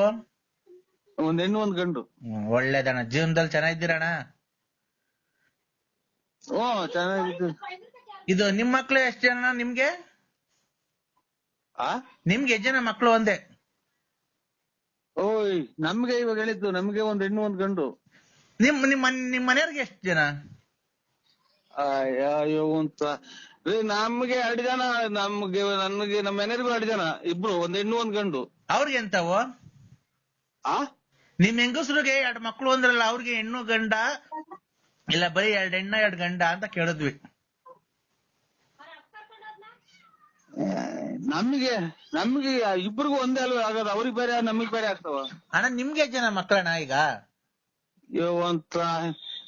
ಒಂದ್ ಹೆಣ್ಣು ಒಂದ್ ಗಂಡು. ಒಳ್ಳೇದಣ್ಣ. ಜೀವನದಲ್ಲಿ ಚೆನ್ನಾಗಿದ್ದೀರಣ್ಣ? ಓ ಚೆನ್ನಾಗಿದ್ದೀವಿ. ಇದು ನಿಮ್ ಮಕ್ಳು ಎಷ್ಟ್ ಜನ ನಿಮ್ಗೆ? ನಿಮ್ಗೆ ಎಷ್ಟ್ ಜನ ಮಕ್ಳು ಒಂದೇ? ಓಯ್ ನಮ್ಗೆ ಇವಾಗ ಹೇಳಿದ್ದು, ನಮ್ಗೆ ಒಂದ್ ಹೆಣ್ಣು ಒಂದ್ ಗಂಡು. ನಿಮ್ ಮನೆಯವ್ರಿಗೆ ಎಷ್ಟ್ ಜನ? ಅಯ್ಯೋ ಅಂತ ನಮ್ಗೆ 2 ಜನ. ನನ್ಗೆ ನಮ್ಮ ಮನೆಯವ್ರಿಗೂ 2 ಜನ, ಇಬ್ರು, ಒಂದ್ ಹೆಣ್ಣು ಒಂದ್ ಗಂಡು. ಅವ್ರಿಗೆ ಎಂತವು? ನಿಮ್ ಹೆಂಗಸ್ರಿಗೆ 2 ಮಕ್ಳು ಅಂದ್ರಲ್ಲ, ಅವ್ರಿಗೆ ಹೆಣ್ಣು ಗಂಡ ಇಲ್ಲ ಬರೀ 2 ಹೆಣ್ಣ 2 ಗಂಡ ಅಂತ ಕೇಳಿದ್ವಿ. ನಮ್ಗೆ ಇಬ್ರಿಗೂ ಒಂದೇ ಅಲ್ವ ಆಗೋದು, ಅವ್ರಿಗೆ ಬೇರೆ ನಮಗ್ ಬೇರೆ ಆಗ್ತಾವ. ಅಣ್ಣ ನಿಮ್ಗೆ ಜನ ಮಕ್ಕಳಣ್ಣ ಈಗ? ಅಂತ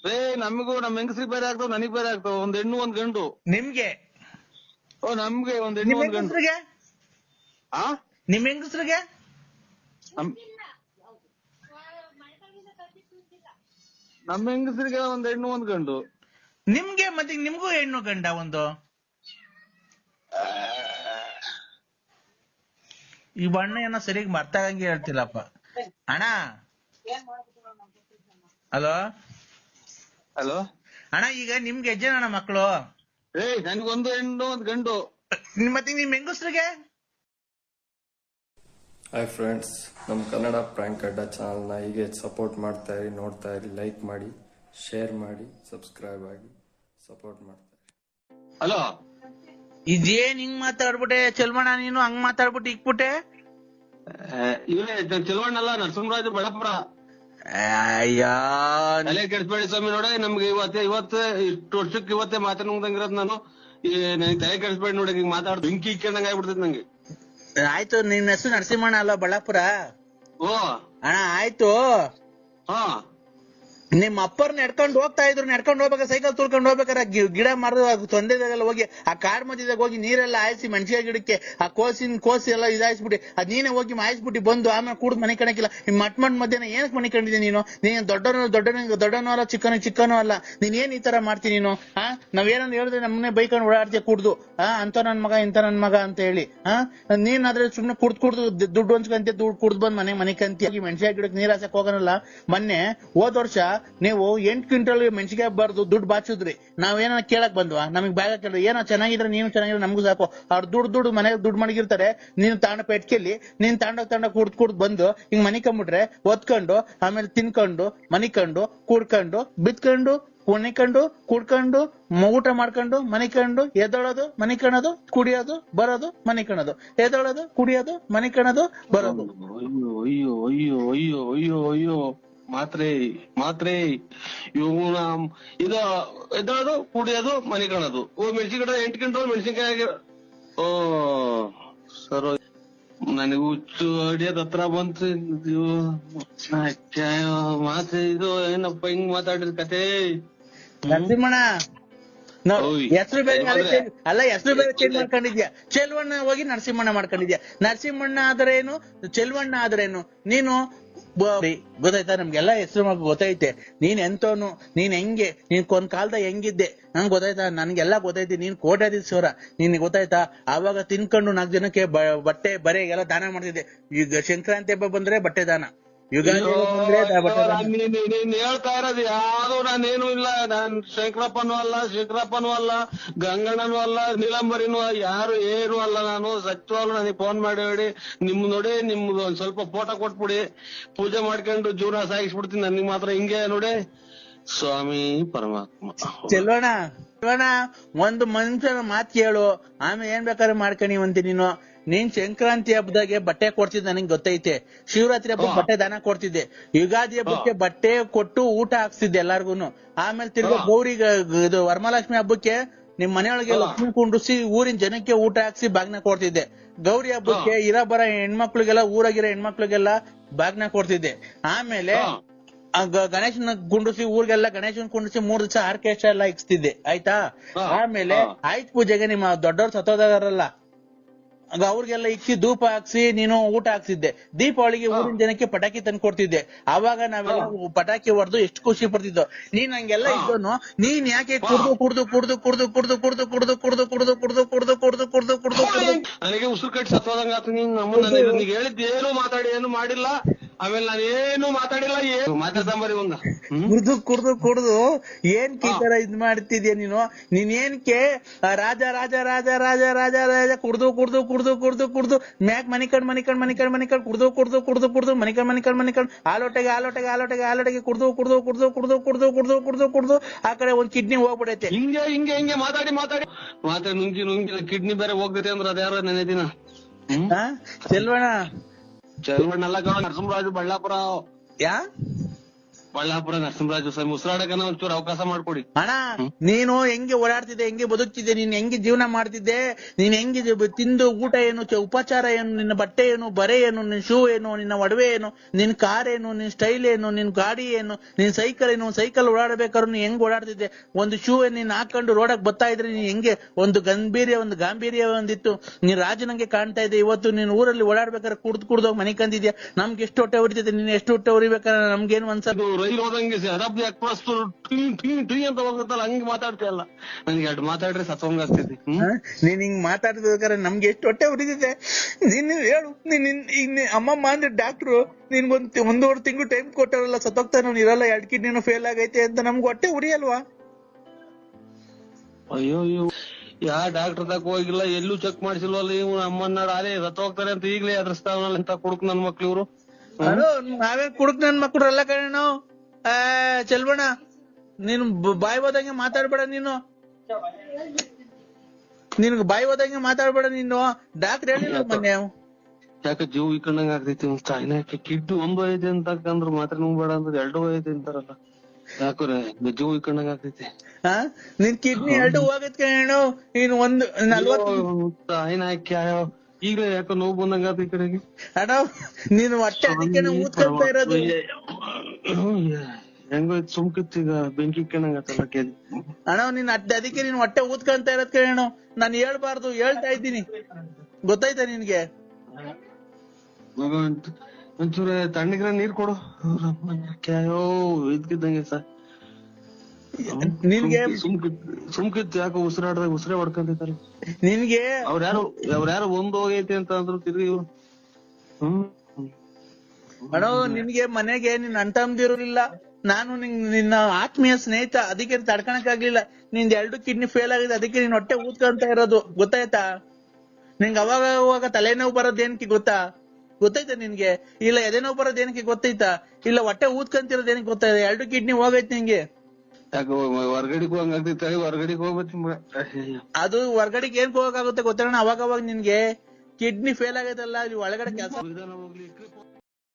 ರೇ ನಮಗೂ ನಮ್ ಹೆಂಗಸ್ರಿಗೆ ಬೇರೆ ಆಗ್ತಾವ, ನನಗ್ ಬೇರೆ ಆಗ್ತಾವ. ಒಂದ್ ಹೆಣ್ಣು ಒಂದ್ ಗಂಡು. ನಿಮ್ಗೆ ನಮ್ಗೆ ಒಂದ್ ಹೆಣ್ಣು ನಿಮ್ ಒಂದ್ ಗಂಡು. ಹೆಂಗಸ್ರಿಗೆ ಆ ನಿಮ್ ಹೆಂಗಸ್ರಿಗೆ ನಮ್ ಹೆಂಗಸ್ರಿಗೆ ಒಂದ್ ಹೆಣ್ಣು ಒಂದ್ ಗಂಡು. ನಿಮ್ಗೆ ಮತ್ತೆ ನಿಮ್ಗೂ ಹೆಣ್ಣು ಗಂಡ ಒಂದು. ಈ ಬಣ್ಣ ಏನೋ ಸರಿಯಾಗಿ ಮರ್ತಾಗಂಗೆ ಹೇಳ್ತಿಲ್ಲಪ್ಪ ಅಣ್ಣ. ಹಲೋ ಹಲೋ ಅಣ್ಣ, ಈಗ ನಿಮ್ಗೆ ಎಷ್ಟು ಜನ ಅಣ್ಣ ಮಕ್ಕಳು? ನನಗೊಂದು ಹೆಣ್ಣು ಒಂದ್ ಗಂಡು. ಮತ್ತೆ ನಿಮ್ ಹೆಂಗಸ್ರಿಗೆ? ಹಾಯ್ ಫ್ರೆಂಡ್ಸ್, ನಮ್ಮ ಕನ್ನಡ ಪ್ರಾಂಕ್ ಅಡ್ಡ ಚಾನಲ್ನ ಹೀಗೆ ಸಪೋರ್ಟ್ ಮಾಡ್ತಾ ಇರಿ, ನೋಡ್ತಾ ಇರಿ, ಲೈಕ್ ಮಾಡಿ, ಶೇರ್ ಮಾಡಿ, ಸಬ್ಸ್ಕ್ರೈಬ್ ಆಗಿ ಸಪೋರ್ಟ್ ಮಾಡ್ತಾ ಇರಿ. ಹಲೋ, ಇದೇನ್ ಹಿಂಗ್ ಮಾತಾಡ್ಬಿಟ್ಟೆ ಚೆಲ್ಮಣ್ಣ, ನೀನು ಹಂಗ್ ಮಾತಾಡ್ಬಿಟ್ಟು ಇಕ್ಬಿಟ್ಟೆ. ಇವರೇ ಚೆಲುವಣ್ಣಲ್ಲ, ನರಸಿಂಹರಾಜು ಬಳ್ಳಾಪುರ. ಅಯ್ಯೋ ತಲೆ ಕೆಡಿಸ್ಬೇಡಿ ಸ್ವಾಮಿ. ನೋಡ, ನಮ್ಗೆ ಇವತ್ತು ಇಷ್ಟು ವರ್ಷಕ್ಕೆ ಇವತ್ತೇ ಮಾತಾಡಂಗಿರೋದು ನಾನು. ನನಗೆ ತಲೆ ಕೆಡಿಸ್ಬೇಡಿ ನೋಡಿ, ಈಗ ಮಾತಾಡೋದು ಬೆಂಕಿ ಇಕ್ಕೊಂಡಂಗ ಆಗ್ಬಿಡ್ತೈತಿ ನಂಗೆ. ಆಯ್ತು, ನಿನ್ ಹೆಸರು ನರಸಿಂಹಣ್ಣ ಅಲ್ಲ ಬಳ್ಳಾಪುರ? ಓ ಅಣ್ಣ ಆಯ್ತು. ಹಾ, ನಿಮ್ ಅಪ್ಪರ್ ನಡ್ಕೊಂಡ್ ಹೋಗ್ತಾ ಇದ್ರು, ನಡ್ಕೊಂಡ್ ಹೋಗ್ಬೇಕಾ ಸೈಕಲ್ ತುಳ್ಕೊಂಡ್ ಹೋಗ್ಬೇಕಾರೆ ಗಿಡ ಮರದ ತೊಂದರೆದಾಗೆಲ್ಲ ಹೋಗಿ ಆ ಕಾಡ್ ಮಧ್ಯದಾಗ ಹೋಗಿ ನೀರೆಲ್ಲ ಹಾಯಿಸಿ ಮೆಣಸಿನ ಗಿಡಕ್ಕೆ ಆ ಕೋಸಿ ಎಲ್ಲ ಇದಾಯಿಸ್ಬಿಟ್ಟು ಅದ್ ನೀನೇ ಹೋಗಿ ಮಾಯಿಸ್ಬಿಟ್ಟು ಬಂದು ಆಮೇಲೆ ಕೂಡ್ ಮನೆ ಕಣಕಿಲ್ಲ. ಈ ಮಟ್ ಮಧ್ಯಾಹ್ನ ಏನಕ್ ಮನೆ ಕಂಡಿದ್ದೆ ನೀನು? ನೀನ್ ದೊಡ್ಡನೋ ಅಲ್ಲ, ಚಿಕ್ಕನೋ ಅಲ್ಲ, ನೀನ್ ಏನ್ ಈ ತರ ಮಾಡ್ತೀನಿ ನೀನು? ನಾವೇನಂದ್ ಹೇಳಿದ್ರೆ ನಮ್ಮನ್ನೇ ಬೈಕೊಂಡು ಓಡಾಡ್ತೀಯ ಕುಡ್ದು. ಅಂತ ನನ್ ಮಗ ಇಂತ ನನ್ ಮಗ ಅಂತ ಹೇಳಿ ನೀನ್ ಆದ್ರೆ ಸುಮ್ನೆ ಕುಡ್ದು ದುಡ್ಡು ಹಂಚ್ಕಂತ ದುಡ್ಡು ಕುಡ್ದು ಬಂದ್ ಮನೆ ಕಂತಿ ಮೆಣಸಿನ ಗಿಡಕ್ಕೆ ನೀರ್ ಹಾಸಕ್ ಹೋಗೋನಲ್ಲ. ಮೊನ್ನೆ ಹೋದ ವರ್ಷ ನೀವು 8 ಕ್ವಿಂಟಲ್ ಮೆಣಸಿಗೆ ಬರ್ದು ದುಡ್ಡು ಬಾಚಿದ್ರಿ. ನಾವೇನ ಕೇಳಕ್ ಬಂದ್ವಾ? ನಮಗ್ ಬ್ಯಾಗ ಕೇಳಿದ್ರೆ ಏನೋ ಚೆನ್ನಾಗಿದ್ರೆ ನೀನು ಚೆನ್ನಾಗಿದ್ರೆ ನಮಗೂ ಸಾಕು. ಅವ್ರು ದುಡ್ಡು ಮನೆಗೆ ದುಡ್ಡು ಮಡಗಿರ್ತಾರೆ, ನೀನು ತಾಂಡ ಪೆಟ್ಕೆಲ್ಲಿ ನೀನ್ ತಾಂಡ ಕುಡ್ದು ಬಂದು ಹಿಂಗ್ ಮನಿಕೊಂಡ್ಬಿಟ್ರೆ ಒತ್ಕೊಂಡು ಆಮೇಲೆ ತಿನ್ಕೊಂಡು ಮನಿಕೊಂಡು ಕುಡ್ಕೊಂಡು ಬಿತ್ಕೊಂಡು ಕುಣಿಕೊಂಡು ಕುಡ್ಕೊಂಡು ಊಟ ಮಾಡ್ಕೊಂಡು ಮನಿಕೊಂಡು ಎದ್ದೊಳೋದು ಮನಿಕಣೋದು ಕುಡಿಯೋದು ಬರೋದು ಮನಿಕಣೋದು ಎದ್ದೊಳೋದು ಕುಡಿಯೋದು ಮನಿಕಣೋದು ಬರೋದು. ಅಯ್ಯೋ ಅಯ್ಯೋ ಅಯ್ಯೋ ಅಯ್ಯೋ ಅಯ್ಯೋ ಮಾತ್ರೆ ಇವು ಇದು ಎದ್ದೋದು ಕುಡಿಯೋದು ಮನೆ ಕಾಣೋದು. ಮೆಣಸಿನ ಗಿಡ 8 ಕ್ವಿಂಟಲ್ ಮೆಣಸಿನ್ಕಾಯಿ. ಓ ಸರ್, ನನಗೆ ಹುಚ್ಚು ಅಡಿಯೋದ್ ಹತ್ರ ಬಂತು. ಮಾತ್ರೆ ಇದು ಏನಪ್ಪ ಹಿಂಗ್ ಮಾತಾಡಿದ ಕತೆ? ನರಸಿಂಹಣ್ಣ ಹೆಸರು ಬೇರೆ ಅಲ್ಲ, ಹೆಸರು ಬೇರೆ ಚೇಂಜ್ ಮಾಡ್ಕೊಂಡಿದ್ಯಾ. ಚೆಲ್ವಣ್ಣ ಹೋಗಿ ನರಸಿಂಹಣ್ಣ ಮಾಡ್ಕೊಂಡಿದ್ಯಾ. ನರಸಿಂಹಣ್ಣ ಆದ್ರೇನು, ಚೆಲ್ವಣ್ಣ ಆದ್ರೇನು? ನೀನು ಗೊತ್ತಾಯ್ತಾ? ನಮ್ಗೆಲ್ಲಾ ಹೆಸರು ಮಗ ಗೊತ್ತೈತೆ. ನೀನ್ ಎಂತವನು, ನೀನ್ ಹೆಂಗೆ, ನೀನ್ ಒಂದ್ ಕಾಲದಾಗ ಹೆಂಗಿದ್ದೆ ನಂಗೆ ಗೊತ್ತಾಯ್ತಾ? ನನ್ಗೆಲ್ಲಾ ಗೊತ್ತೈತಿ. ನೀನ್ ಕೋಟ್ಯಾಧೀಶ್ವರ, ನಿನ್ ಗೊತ್ತಾಯ್ತಾ? ಆವಾಗ ತಿನ್ಕೊಂಡು 4 ಜನಕ್ಕೆ ಬಟ್ಟೆ ಬರೆ ಎಲ್ಲ ದಾನ ಮಾಡ್ತಿದ್ದೆ. ಈಗ ಸಂಕ್ರಾಂತಿ ಹಬ್ಬ ಬಂದ್ರೆ ಬಟ್ಟೆ ದಾನ, ಯುಗಾದಿ ಬಂದ್ರೆ ಬಟ್ಟೆ ದಾನ. ನೀನ್ ಹೇಳ್ತಾ ಇರೋದು ಯಾವ್ದು ನಾನೇನು ಇಲ್ಲ. ನಾನ್ ಶಂಕರಪ್ಪನೂ ಅಲ್ಲ, ಗಂಗಣ್ಣನೂ ಅಲ್ಲ, ನೀಲಂಬರಿನೂ ಯಾರು ಏನು ಅಲ್ಲ. ನಾನು ಸತ್ಯವಾಗ್ಲು ನನಗೆ ಫೋನ್ ಮಾಡಿ ಹೇಳಿ ನೋಡಿ ನಿಮ್ದು ಒಂದ್ ಸ್ವಲ್ಪ ಫೋಟೋ ಕೊಟ್ಬಿಡಿ, ಪೂಜೆ ಮಾಡ್ಕೊಂಡು ಜೀವನ ಸಾಗಿಸ್ಬಿಡ್ತೀನಿ. ನನಗೆ ಮಾತ್ರ ಹಿಂಗೆ ನೋಡಿ ಸ್ವಾಮಿ ಪರಮಾತ್ಮ. ಚೆಲ್ವಣ್ಣ ಒಂದು ಮನುಷ್ಯನ ಮಾತ್ ಕೇಳು, ಆಮೇಲೆ ಏನ್ ಬೇಕಾದ್ರೆ ಮಾಡ್ಕೊಂಡಿವಂತಿ ನೀನು. ನೀನ್ ಸಂಕ್ರಾಂತಿ ಹಬ್ಬದಾಗೆ ಬಟ್ಟೆ ಕೊಡ್ತಿದ್ದೆ ನನಗೆ ಗೊತ್ತೈತೆ. ಶಿವರಾತ್ರಿ ಹಬ್ಬಕ್ಕೆ ಬಟ್ಟೆ ದಾನ ಕೊಡ್ತಿದ್ದೆ. ಯುಗಾದಿ ಹಬ್ಬಕ್ಕೆ ಬಟ್ಟೆ ಕೊಟ್ಟು ಊಟ ಹಾಕ್ತಿದ್ದೆ ಎಲ್ಲಾರ್ಗುನು. ಆಮೇಲೆ ತಿರ್ಗಾ ಗೌರಿಗೆ ಇದು ವರಮಹಾಲಕ್ಷ್ಮಿ ಹಬ್ಬಕ್ಕೆ ನಿಮ್ ಮನೆಯೊಳಗೆ ಲಕ್ಷ್ಮಿ ಕುಂಡ್ರಿಸಿ ಊರಿನ ಜನಕ್ಕೆ ಊಟ ಹಾಕ್ಸಿ ಬಾಗ್ನ ಕೊಡ್ತಿದ್ದೆ. ಗೌರಿ ಹಬ್ಬಕ್ಕೆ ಬರ ಹೆಣ್ಮಕ್ಳಿಗೆಲ್ಲ ಊರಾಗಿರೋ ಹೆಣ್ಮಕ್ಳಿಗೆಲ್ಲ ಬಾಗ್ನ ಕೊಡ್ತಿದ್ದೆ. ಆಮೇಲೆ ಗಣೇಶನ ಕುಂಡ್ರಿಸಿ ಊರಿಗೆಲ್ಲ ಗಣೇಶನ್ ಕುಂಡ್ರಿಸಿ 3 ದಿವಸ ಆರ್ಕೆಸ್ಟ್ರಾ ಎಲ್ಲ ಇಕ್ಸ್ತಿದ್ದೆ. ಆಯ್ತಾ? ಆಮೇಲೆ ಆಯ್ತು ಪೂಜೆಗೆ ನಿಮ್ಮ ದೊಡ್ಡವ್ರು ಸತ್ತೋದಾರಲ್ಲ ಅವ್ರಿಗೆಲ್ಲ ಇಕ್ಕಿ ಧೂಪ ಹಾಕ್ಸಿ ನೀನು ಊಟ ಹಾಕ್ಸಿದ್ದೆ. ದೀಪಾವಳಿಗೆ ಊರಿನ ಜನಕ್ಕೆ ಪಟಾಕಿ ತಂದು ಕೊಡ್ತಿದ್ದೆ. ಅವಾಗ ನಾವೆಲ್ಲ ಪಟಾಕಿ ಹೊಡೆದು ಎಷ್ಟು ಖುಷಿ ಪಡ್ತಿದ್ದೋ. ನೀನ್ ಹಂಗೆಲ್ಲ ಇದ್ದೋನು ನೀನ್ ಯಾಕೆ ನನಗೆ ಉಸಿರು ಕಟ್ಟಿ ಸತ್ತೋದಂಗ ಆತು. ನೀನ್ ಹೇಳಿದ್ ಏನು ಮಾತಾಡಿ ಏನು ಮಾಡಿಲ್ಲ. ಆಮೇಲೆ ನಾನು ಏನು ಮಾತಾಡಿಲ್ಲ, ಏನು ಮಾತಾಡ್ತಾಂಬರಿ ಒಂದ ಕುಡ್ದು ಏನ್ ತರ ಇದ್ ಮಾಡ್ತಿದ್ಯಾ ನೀನು? ನೀನ್ ಏನ್ಕೆ ರಾಜ ರಾಜ ರಾಜ ರಾಜ ರಾಜ ರಾಜ ಕುಡ್ದು ಮ್ಯಾಕ್ ಮನಿಕಂಡ್ ಕುಡ್ದು ಮನಿಕಂಡ್ ಆಲೋಟೆಗೆ ಕುಡ್ದು ಆ ಕಡೆ ಒಂದ್ ಕಿಡ್ನಿ ಹೋಗ್ಬಿಡೈತೆ. ಹಿಂಗೆ ಮಾತಾಡಿ ನುಂಗಿ ಕಿಡ್ನಿ ಬೇರೆ ಹೋಗ್ತೈತೆ ಅಂದ್ರೆ ಅದ್ಯಾರ ನೆನೆ ದಿನ. ಚೆಲ್ವಣ್ಣ ನರಸಿಂಹರಾಜು ಬಳ್ಳಾಪುರ. ಬಳ್ಳಾಪುರ ನರಸಿಂಹರಾಜು ಸ್ವಾಮಿ ಉಸಿರಾಡಕನ ಒಂಚೂರು ಅವಕಾಶ ಮಾಡ್ಕೊಡಿ. ಅಣ್ಣ ನೀನು ಹೆಂಗೆ ಓಡಾಡ್ತಿದ್ದೆ, ಹೆಂಗೆ ಬದುಕ್ತಿದ್ದೆ, ನೀನ್ ಹೆಂಗೆ ಜೀವನ ಮಾಡ್ತಿದ್ದೆ, ನೀನ್ ಹೆಂಗೆ ತಿಂದು ಊಟ ಏನು, ಉಪಚಾರ ಏನು, ನಿನ್ನ ಬಟ್ಟೆ ಏನು, ಬರೆ ಏನು, ನಿನ್ ಶೂ ಏನು, ನಿನ್ನ ಒಡವೆ ಏನು, ನಿನ್ ಕಾರ್ ಏನು, ನಿನ್ ಸ್ಟೈಲ್ ಏನು, ನಿನ್ ಗಾಡಿ ಏನು, ನಿನ್ ಸೈಕಲ್ ಏನು, ಸೈಕಲ್ ಓಡಾಡ್ಬೇಕಾದ್ರು ನೀನ್ ಹೆಂಗ್ ಓಡಾಡ್ತಿದ್ದೆ, ಒಂದು ಶೂ ನೀನ್ ಹಾಕೊಂಡು ರೋಡಕ್ ಬರ್ತಾ ಇದ್ರೆ ನೀನ್ ಹೆಂಗೆ ಒಂದು ಗಾಂಭೀರ್ಯ ಒಂದಿತ್ತು, ನೀನ್ ರಾಜನಂಗೆ ಕಾಣ್ತಾ ಇದ್ದೆ. ಇವತ್ತು ನೀನ್ ಊರಲ್ಲಿ ಓಡಾಡ್ಬೇಕಾದ್ರೆ ಕುಡ್ದೋಗ್ ಮನೆ ಕಂದಿದ್ಯಾ. ನಮ್ಗೆ ಎಷ್ಟು ಹೊಟ್ಟೆ ಹೊಡಿತೈತೆ, ನೀನ್ ಎಷ್ಟು ಹೊಟ್ಟೆ ಹೊಡಿಬೇಕಾದ್ರೆ ನಮ್ಗೇನು ಅನ್ಸಲ್ಲ. ರೈಲ್ ಹೋದಂಗೆ ಶತಾಬ್ದಿ ಎಕ್ಸ್ಪ್ರೆಸ್ ಟೀ ಅಂತ ಹೋಗುತ್ತಲ್ಲ ಹಂಗೆ ಮಾತಾಡ್ತೀಯಲ್ಲ, ನನ್ಗೆ ಎರಡು ಮಾತಾಡ್ರೆ ಸತ್ವಂಗ ಆಗ್ತೈತಿ. ನೀನ್ ಹಿಂಗ್ ಮಾತಾಡ್ಬೇಕಾದ್ರೆ ನಮ್ಗೆ ಎಷ್ಟು ಹೊಟ್ಟೆ ಹೊಡಿತೈತೆ. ನೀನ್ ಹೇಳು, ನೀನ್ ಅಮ್ಮಮ್ಮ ಅಂದ್ರೆ ಡಾಕ್ಟ್ರು ನಿನ್ಗೊಂದ್ 1.5 ತಿಂಗಳು ಟೈಮ್ ಕೊಟ್ಟಾರಲ್ಲ, ಸತ್ತೋಗ್ತಾನ ಇರಲ್ಲ, 2 ಕಿಡ್ನಿನೂ ಫೇಲ್ ಆಗೈತೆ ಅಂತ ನಮ್ಗೆ ಹೊಟ್ಟೆ ಉರಿಯಲ್ವಾ? ಅಯ್ಯೋ ಯಾ ಡಾಕ್ಟರ್ ತಕ ಹೋಗಿಲ್ಲ, ಎಲ್ಲೂ ಚೆಕ್ ಮಾಡಿಸಿಲ್ವಲ್ಲ ಇವ್ನು. ಅಮ್ಮನ್ನ ಅದೇ ಸತ್ತೋಗ್ತಾರೆ ಅಂತ ಈಗ್ಲೇ ಅದ್ರಸ್ತಾವಲ್ಲ ಅಂತ ಕುಡುಕ್ ನನ್ ಮಕ್ಳು ಇವ್ರು. ನಾವೇ ಕುಡುಕ್ ನನ್ ಮಕ್ಳು ಕಣೋ. ಚೆಲ್ಬಣ್ಣ, ನೀನು ಬಾಯಿ ಹೋದಂಗೆ ಮಾತಾಡ್ಬೇಡ. ನಿನ್ಗೆ ಬಾಯಿ ಹೋದಂಗೆ ಮಾತಾಡ್ಬೇಡ. ನೀನು ಡಾಕ್ಟರ್ ಹೇಳಿಲ್ಲ ಮೊನ್ನೆ. ಯಾಕೆ ಜೀವ ಇಕ್ಕಂಡಂಗ ಆಗ್ತೈತಿ. ಚಾಯ್ನಾಕ್ಕೆ ಕಿಡ್ನಿ 1 ಐತೆ ಅಂತಂದ್ರ ಮಾತ್ರ ಬೇಡ ಅಂದ್ರೆ 2 ಐತೆ ಅಂತಾರಲ್ಲ, ಯಾಕ್ರೆ ಜೀವ ಇಕ್ಕಂಡಂಗ ಆಗ್ತೈತಿ. ನಿನ್ ಕಿಡ್ನಿ 2 ಹೋಗೈತ್ ಕಣೋ. ನೀನ್ 40 ಈಗಲೇ ಯಾಕೋ ನೋವು ಬಂದಂಗ ಆತ ಈ ಕಡೆಗೆ. ಅಣ್ಣ ನೀನು ಹೊಟ್ಟೆ ಅದಕ್ಕೆ ಊದ್ಕೊಂತ ಇರೋದು. ಹೆಂಗೋ ಸುಮ್ಕಿತ್ ಈಗ ಬೆಂಕಿ ಇಕ್ಕಂಡಂಗ ಆತಲ್ಲ ಕೇಳಿ. ಅಣ್ಣ ನೀನ್ ಅದಕ್ಕೆ ನೀನ್ ಹೊಟ್ಟೆ ಊದ್ಕೊಂತ ಇರೋದ್ ಕಣೋ. ನಾನು ಹೇಳ್ಬಾರ್ದು, ಹೇಳ್ತಾ ಇದ್ದೀನಿ, ಗೊತ್ತಾಯ್ತಾ ನಿನ್ಗೆ? ಒಂಚೂರು ತಣ್ಣಗಿರ ನೀರ್ ಕೊಡು. ಇದ್ಕಿದ್ದಂಗೆ ಸರ್ ನಿನ್ಗೆ ಸುಮ್ಕಿತ್ ಯಾಕೋ ಉಸಿರಾಡ್ದಾಗ ಉಸಿರೇ ಹೊಡ್ಕೊಂತಿದ್ದಾರೆ. ನಿನ್ಗೆ ಅವ್ರ್ಯಾರು ಒಂದ್ ಹೋಗೈತೆ ಅಂತ ಅಂದ್ರು ತಿರ್ಗಿ ಇವ್ರು. ಅಣ್ಣ ನಿನ್ಗೆ ಮನೆಗೆ ನಿನ್ ಅಣ್ತಂದಿರಲಿಲ್ಲ, ನಾನು ನಿನ್ನ ಆತ್ಮೀಯ ಸ್ನೇಹಿತ, ಅದಕ್ಕೆ ತಡ್ಕಣಕ್ ಆಗ್ಲಿಲ್ಲ. ನಿಂದ್ 2 ಕಿಡ್ನಿ ಫೇಲ್ ಆಗಿದೆ, ಅದಕ್ಕೆ ನೀನ್ ಹೊಟ್ಟೆ ಊದ್ಕೊಂತ ಇರೋದು, ಗೊತ್ತಾಯ್ತಾ? ನಿಂಗೆ ಅವಾಗ ತಲೆನೋವು ಬರೋದೇನಕ್ಕೆ ಗೊತ್ತಾಯ್ತಾ ನಿನ್ಗೆ? ಇಲ್ಲ ಎದೆನೋವು ಬರೋದೇನಕ್ಕೆ ಗೊತ್ತಾಯ್ತಾ? ಇಲ್ಲ ಹೊಟ್ಟೆ ಊದ್ಕೊಂತಿರೋದ್ ಏನಕ್ಕೆ ಗೊತ್ತಾಯ್ತಾ? 2 ಕಿಡ್ನಿ ಹೋಗೈತೆ ನಿಂಗೆ. ಯಾಕೆ ಹೊರ್ಗಡೆಗೆ ಹೋಗಂಗಾಗ್ತೈತೆ, ಹೊರ್ಗಡೆಗೆ ಹೋಗ್ಬೇಕು. ಅದು ಹೊರ್ಗಡೆಗೆ ಏನ್ ಹೋಗಕ್ಕಾಗುತ್ತೆ ಗೊತ್ತಣ್ಣ? ಅವಾಗ ನಿನ್ಗೆ ಕಿಡ್ನಿ ಫೇಲ್ ಆಗೈತಲ್ಲ, ಒಳಗಡೆ ಕೆಲಸ